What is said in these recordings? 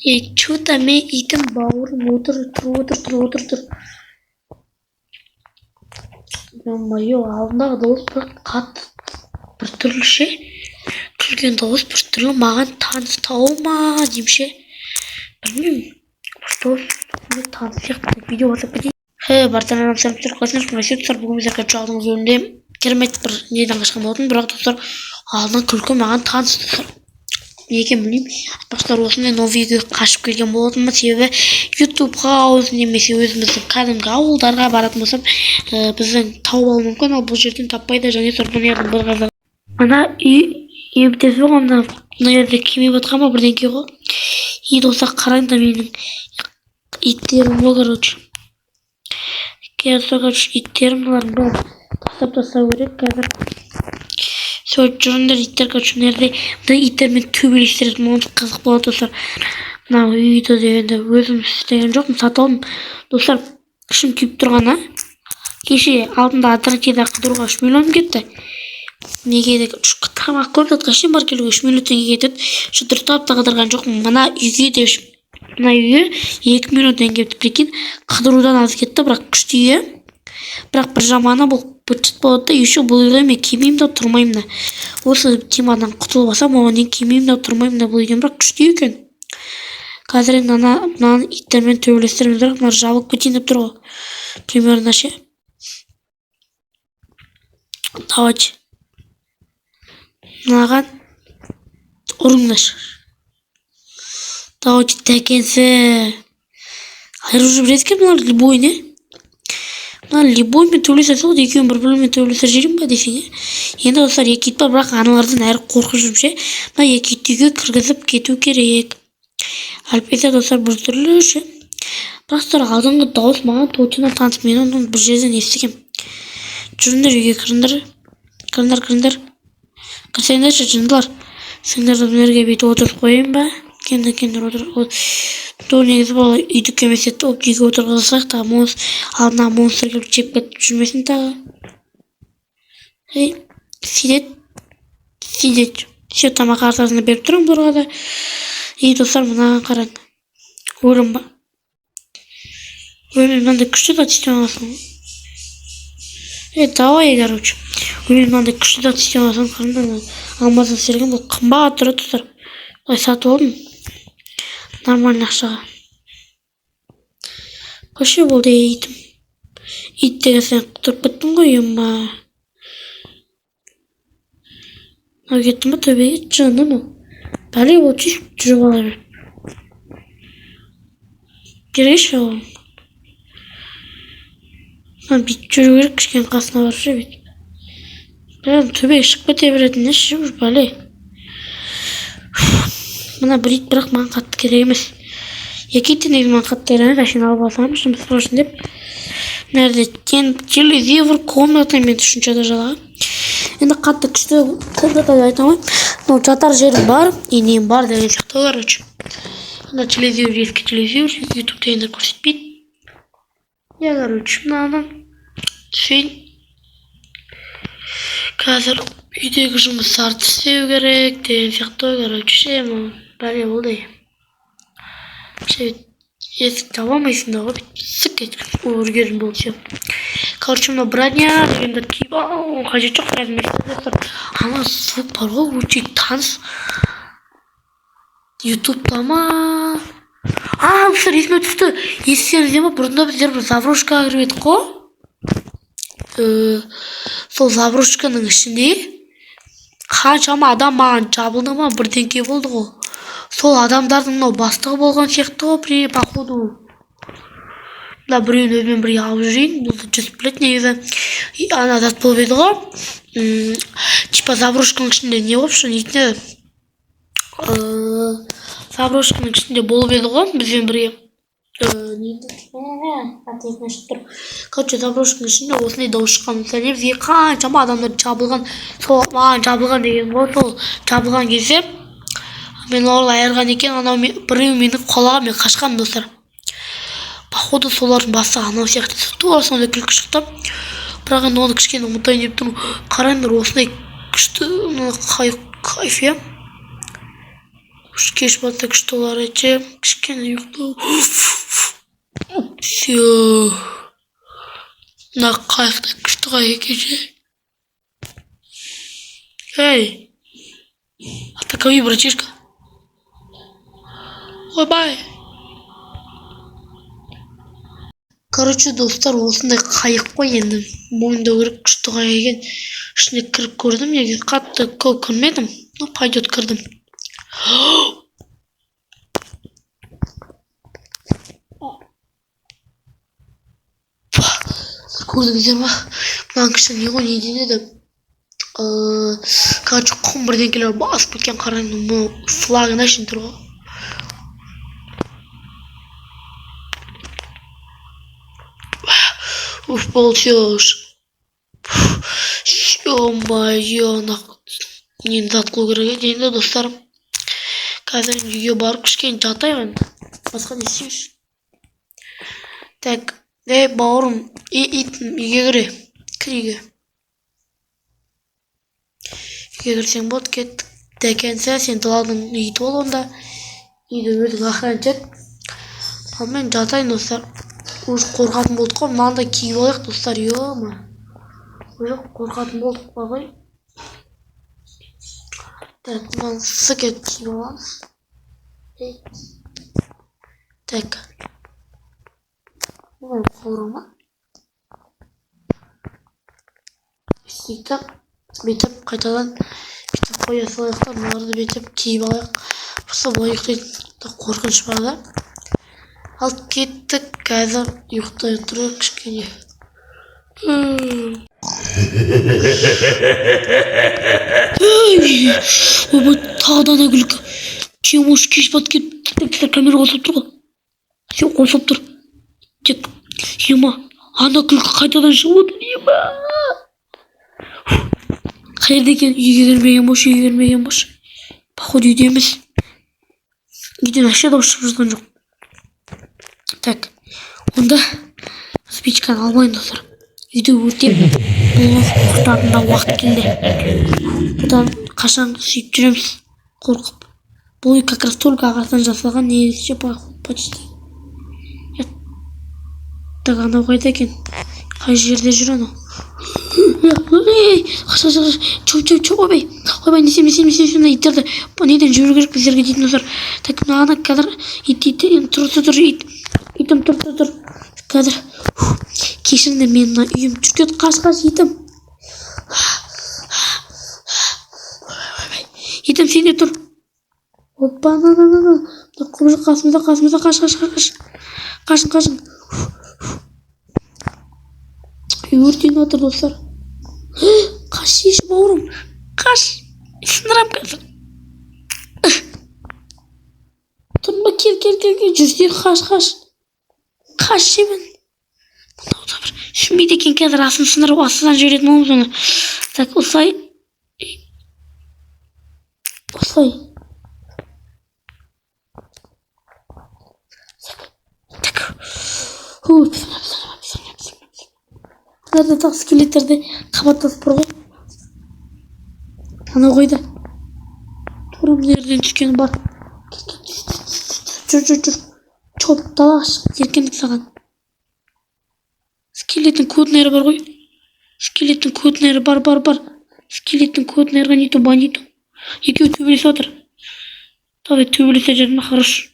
Чё там итім бауырым отыр. Ё-моё, алдындағы дауыс бір қатты бір түрліше. Күлген дауыс бір түрлі маған таныстау ма деймін ше. Білмеймін. Бір дауыс таныс сияқты видео басып кетейін. Бартан сәлемдер қалайсыңдар? Құрметтер, бүгін біз екінші алдыңыз önünde керемет бір неден қашқан болатын, бірақ достар алдынан күлкі маған таныс достар. Не екенін білмеймін. Айтпақшылар осындай новыйға қашып келген болатынмын, себебі ютубқа немесе өзіміздің кәдімгі ауылдарға баратын болсам, біздің тауып алу мүмкін, ал бұл жерден таппайды. және тұрғын бір қызық. Ана үй бітесі ғой, мына жерде кемеп отқан ба бірдеңке ғой. Достар қараңдар, менің иттерім ғой, короче. Иттерім бұлардың бәрін тастау керек қазір. Жүріңдер иттер, короче, мына иттермен төбелестеретін маған қызық болады достар. Мына үйді дегенде өзім істеген жоқпын, сатып алдым. Достар, ішім күйіп тұрғаны. Кеше алдында аттракцияда қыдыруға 3 миллион кетті. Неге де тамақ көріп жатқан бар келуге 3 миллион теңге кетеді. Шұдыртап та қыдырған жоқпын. Мына үйге 2 миллион теңге кетті. Прикинь, қыдырудан аз кетті, бірақ күшті үй. Бірақ бір жаманы бұл быт болады да, еще бұл үйге мен келмеймін да тұрмаймын да. Осы темадан құтылып алсам, оған дейін келмеймін да тұрмаймын да, бұл үйден, бірақ күшті екен. Қазір енді мынаны иттермен төбелестеріміз бірақ мына жабылып кетейін деп тұр ғой. Примерно ше. Давайте. Мынаған ұрыңдар. Давайте тәкенсі. Айыр уже біледі екен мыналар любой не? Мына любоймен төбелесер сол, екеуін бір-бірімен төбелесер жерім ба десең. Енді достар, екі ит бар, бірақ аналардан әрі қорқып жүріп ше. Мына екі итті үйге кіргізіп кету керек. Әлбетте достар, бір түрлі ше. Бірақ достар, алдыңғы дауыс маған точно таныс, мен оны бір жерден естігем. Жүріңдер, үйге кіріңдер. Кірсеңдерші, жындылар. Сендерді өнерге беті отырып қойын ба? Кендір отыр. Негізі бала үйдік емес етті, ол үйге отырғызсақ та алдына монстр келіп жеп кетіп жүрмесін тағы. Сидет. Все тамақ артасына беріп тұрам бұларға да. Достар, мынаған қараң. Өлім ба? Өлім мынандай күшті да тістен аласың. Давай, короче. Өлім мынандай күшті да тістен аласың. Қарында алмазын серген бұл қымбаға тұрады достар. Сатып алдым. Нормальный ақшаға. Қошы болды итім. Ит деген сен тұрып кеттің ғой, ема. Ау кеттің ба төбеге? Жығынды ма? Бәле ол жүріп ала бер. Берейші ол. Бит жүру керек, кішкен қасына баршы бет. Бәлем төбеге шығып кете беретін еші жүр бәле. Мына бір ит бірақ маған қатты керек емес. Екі итті негіз маған қатты керек емес, әшін алып алсам, жұмыс құрашын деп. Нәрде телевизор, комната мен үшінші этаждағы. Енді қатты күшті комната айтамын. Но жатар жерім бар, енем бар деген сияқты, короче. Ана телевизор, ескі телевизор, ютубта енді көрсетпейді. Короче, мынаны түсейін. Қазір үйдегі жұмыстарды істеу керек деген сияқты, короче, бәле болды. Есік таба алмайсың да ғой, сік еткіз өргерім болды. Короче, мына броня дегенді киіп, қажет жоқ қазір. Ана звук бар ғой, өте таныс. Ютубта ма? Достар, есіме түсті. Естеріңізде ма, бұрында біздер бір заброшкаға кіріп едік қой. Сол заброшканың ішінде қаншама адам маған жабылды ма, бірдеңке болды ғой. Сол адамдардың бастығы болған сияқты ғой, походу. Да, біреуін өзімен бірге алып жүрейін, бұл жүзіп білет негізі. Ана зат болып еді ғой. Типа заброшканың ішінде не болыпшы, нетіне заброшканың ішінде болып еді ғой, бізбен бірге. Короче, заброшканың ішінде осындай дауыс шыққан. Сәлем, бізге қаншама адамдар жабылған. Сол маған жабылған деген ғой, сол жабылған кезде мен оларға айырған екен, анау біреу мені қолаға мен қашқам достар. Походу солардың басы анау сияқты тура сондай күлкі шықты. Бірақ енді оны кішкене ұмытайын деп тұрмын. Қараңдар, осындай күшті кайф. Kеш batı күшті içe. Kішкене ұйықтау. Все. Мына қайықта күшті қайық еже. Эй! Атакови, братишка. Ойбай! Короче, достар, осындай қайық қой енді. Мойындау керек күшті қайық екен. Ішіне кіріп көрдім, егер қатты көп кірмедім. Но пойдет кірдім. Көрдіңіздер ма? Мынаның кіші не ғой, не денеді? Короче, құм бірдеңкелер басып кеткен, қараңыз, бұл флагына шейін тұр ғой. Уф, получилось. Ё-моё, нені заткылу керек еді енді, достарым. Қазір үйге барып кішкене жатайын. Басқа не істейміз? Так, бауырым, итім, үйге кіре. Кір үйге. Үйге кірсең болды, кеттік. Дәкенсә, сен даланың үйді бол онда. Үйді өзің охранять ет. Ал мен жатайын, достар. Уже қорқатын болдық қой, мынандай киіп алайық, достар, ё-ма. Уже қорқатын болдық па ғой. Так, мынаны сық етіп киіп аламыз. Так. Мынаны қорыма. Сөйтіп, бетіп, қайтадан бетіп қоя салайықтар, мыналарды бетіп киіп алайық. Просто бұл ұйықтайды қорқыныш бар да. Ал кеттік, қазір ұйықтай тұрайық кішкене. Ойбай, тағыдан күлкі. Чемош кеш бат кетті, камера қосып тұр ғой. Сен қосып тұр. Тек, ема, ана күлкі қайтадан шығып отыр, ема. Қайырда екен, үйге кірмеген бош. Походу үйде емес. Үйден аша да шығып жатқан жоқ. Так, онда спичканы алмайын, достар. Үйді өртеп, бұл құртатында уақыт келді. Бұдан қашан сүйіп жүреміз, қорқып. Бұл үй как раз только ағасынан жасалған, негізше почти. Так, анау қайда екен? Қай жерде жүр анау? Чоп, ойбай, несем, шында иттерді. Неден жүру керек біздерге дейтін достар. Так, мынағана қазір тұр, итім тұр. Қазір, кешіріңдер, мен мына үйім жүркет, қаш, итім. Итім, сен де тұр. Опа, құбыжық қасымызда, қашын. Өртен отыр, достар. Қаш еші, бауырым. Қаш. Сындырам қазір. Тұрма, кел. Жүрсер, қаш. Қаш жемін. Мұнда да бір шүмейді екен, қазір асын сындырып, астынан жіберетін болмыз оны. Так, осылай. Так. Nerede tak skeletlerde kapatıp bırak. Ana koydu. Torum nereden çıkıyor bak. Dur. Çok dalaş. Yerkenlik sağın. Skeletin kod nere var koy. Skeletin kod nere бар. Skeletin kod nere нету. Екеуі төбелесіп отыр. Давай төбелесе жүрдің, хорош.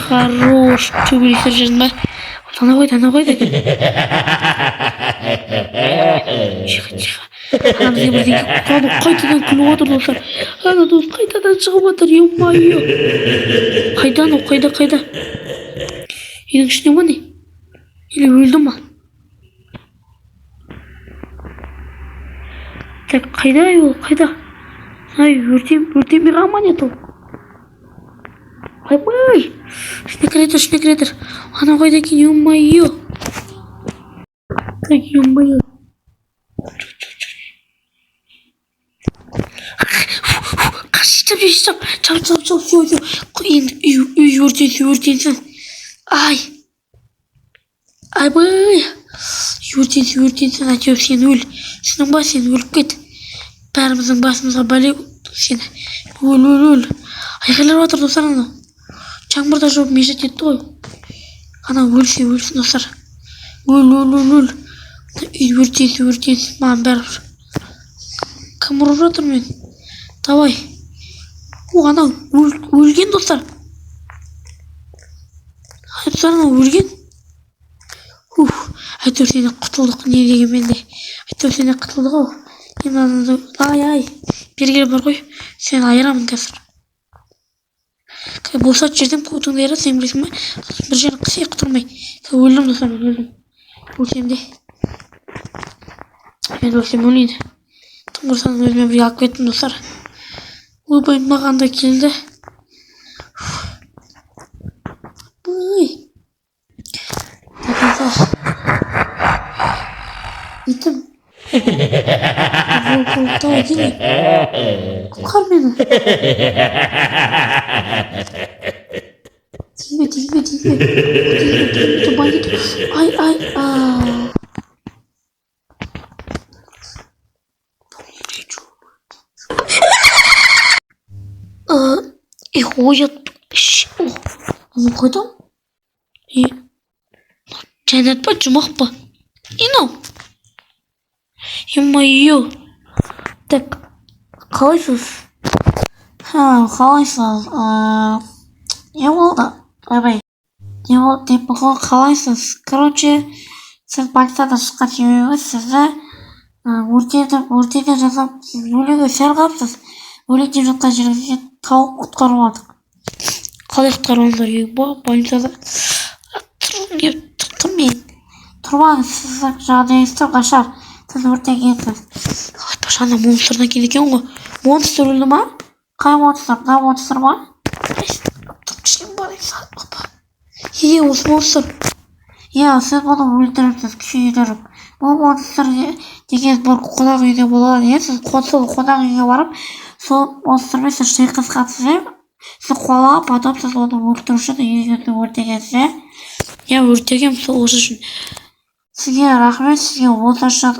Хорош. Төбелесе жүрдің ба? Ана қойды. Тихо. Ана бізге бірдеңке құлады, қайтадан күліп отыр достар. Ана дос қайтадан шығып отыр, ё-моё. Қайда? Үйдің ішінде ма не? Или өлді ма? Так, қайда? Ай, өртемей қалма не тұл? Ай, ішіне кіретір. Ана қойда екен, ё-моё. Так, ё-моё. Қашып. Чап, все. Енді үй өртенсін. Ай, бай. Өртенсін, әтеу сен өл. Сенің ба, сен өліп кет. Бәріміздің басымызға бәле Сен өл. Айқайлап жатыр достар ана. Жаңбырда жауып мешіт етті ғой. Ана өлсін достар. Өл. Үй өртейді. Маған бәрібір. Кім ұрып жатыр мен? Давай. Ана өлген достар. Достар ана өлген. Әйтеуір сені құтылдық не дегенмен де. Әйтеуір сені құтылдық ау. Ай. Бергелі бар ғой. Сені айырамын қазір. Болса жерден көтіңді айырады, сен білесің бе? Bir жерін қысай құтырмай. Өлдім достар, мен өлдім. Өлсем де. Мен өлсем өлейді. Тым құрсаның өзіме бірге алып кеттім достар. Ойбай маған да келді. Итім. Давай, келе. Құтқар мені. Тиме. Бандит. Ай. Ходят. Ну, қайдам? Жәннат па, жұмақ па? Инау. Ё-моё. Так, қалайсыз? Қалайсыз? Не болды? Ойбай. Не болды деп қалайсыз? Короче, сіз больницада шыққан себебіңіз сізді өртеде жасап, сіз өлеге сәл қалыпсыз. Өлек деп жатқан жеріңізге тауып құтқарып алдық. Қалай құтқарғандар? Больницада тұрдым мен. Тұрмаңыз, сіздің жағдайыңыз тым нашар. Сіз өртегенсіз. Ана монстрдан келді екен ғой. Монстр өлді ма? Қай монстр? Мына монстр ма? Кішкен бар екен. Осы монстр. Сіз бұны өлтіріпсіз, күшейдіріп. Бұл монстр деген бір қонақ үйде болады. Сіз қонақ үйге барып, сол монстрмен сіз шайқасқансыз. Сіз қуалап, потом сіз оны өлтіру үшін үйіңізді өртегенсіз. Өртегем сол үшін. Сізге рахмет, сізге осы үшін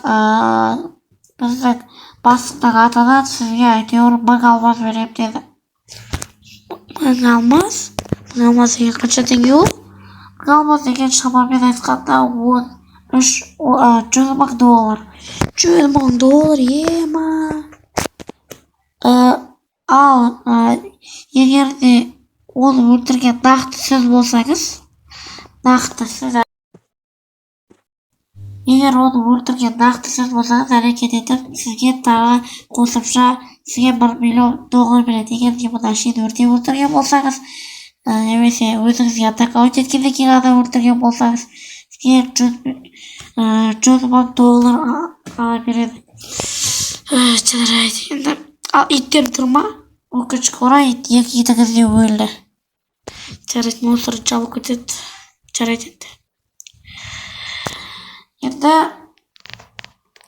біздің бастықтың атынан сізге әйтеуір 1000 алмас берем деді. 1000 алмас? 1000 алмас деген қанша теңге ол? 1000 алмас деген шамамен айтқанда 100 мың доллар. 100 мың доллар, ема. Ал егер де оны өлтірген нақты сіз болсаңыз, әрекет етіп, сізге тағы қосымша, сізге 1 миллион доллар береді. Егер де мұны әшейін өртеп өлтірген болсаңыз, немесе өзіңізге атаковать еткеннен кейін адам өлтірген болсаңыз, сізге 100 мың доллар береді. Жарайды. Ал иттер тұр ма? Өкінішке орай екі итіңіз де өлді. Жарайды, монстр жабылып кетеді. Жарайды енді. Енді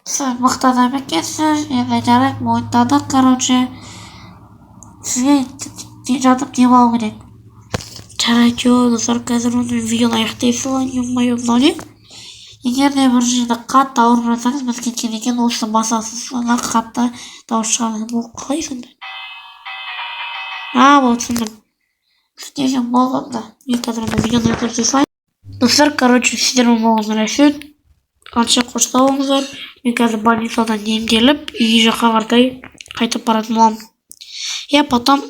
сіз мықты адам екенсіз. Енді жарайды, мойындадық. Короче, сізге жатып демалу керек. Жарайды, достар, қазір оны видеоны аяқтайсыз. Ё-моё, мынау не? Егер де бір жерде қатты ауырып жатсаңыз, біз кеткен екен осы басасыз. Сонда қатты дауыс шығады. Бұл қалай сонда? Болды, түсіндім. Түсінесен болғанда. Мен қазір видеоны аяқтап салайын. Достар, короче, сіздермен болған рахмет. Қанша қоштау болыңыздар. Мен қазір больницадан емделіп, үйге жаққа қарай қайтып баратын боламын. Потом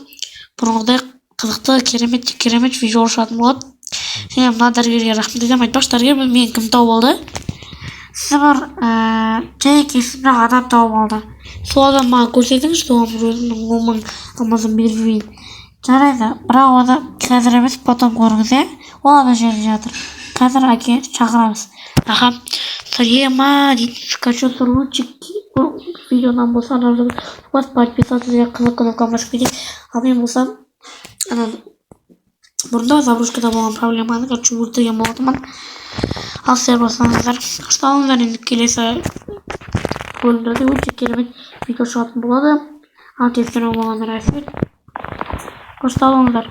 бұрынғыдай қызықты, керемет видео шығатын болады. Және мына дәрігерге рахмет етемін. Айтпақшы, дәрігер мен кім тауып алды? Сіз бір Джейк есімді адам тауып алды. Сол адам маған көрсетіңіз, соған өзімнің 10 мың алмасын бермейін. Жарайды, бірақ оны қазір емес, потом көріңіз, ол ана жерде жатыр. Қазір әке шақырамыз. Сарема, скачу суручики. Видеодан болса, у вас подписаться, кнопка басып кетейік. Ал мен болсам, бұрында забрушкада болған проблеманы өртеген болатынмын. Ал сіздер болсаңыздар, қошталыңыздар. Енді келесі бөлімдерде өте керемет видео шығатын болады. Ал сіздермен болған рахмет. Қошталыңыздар.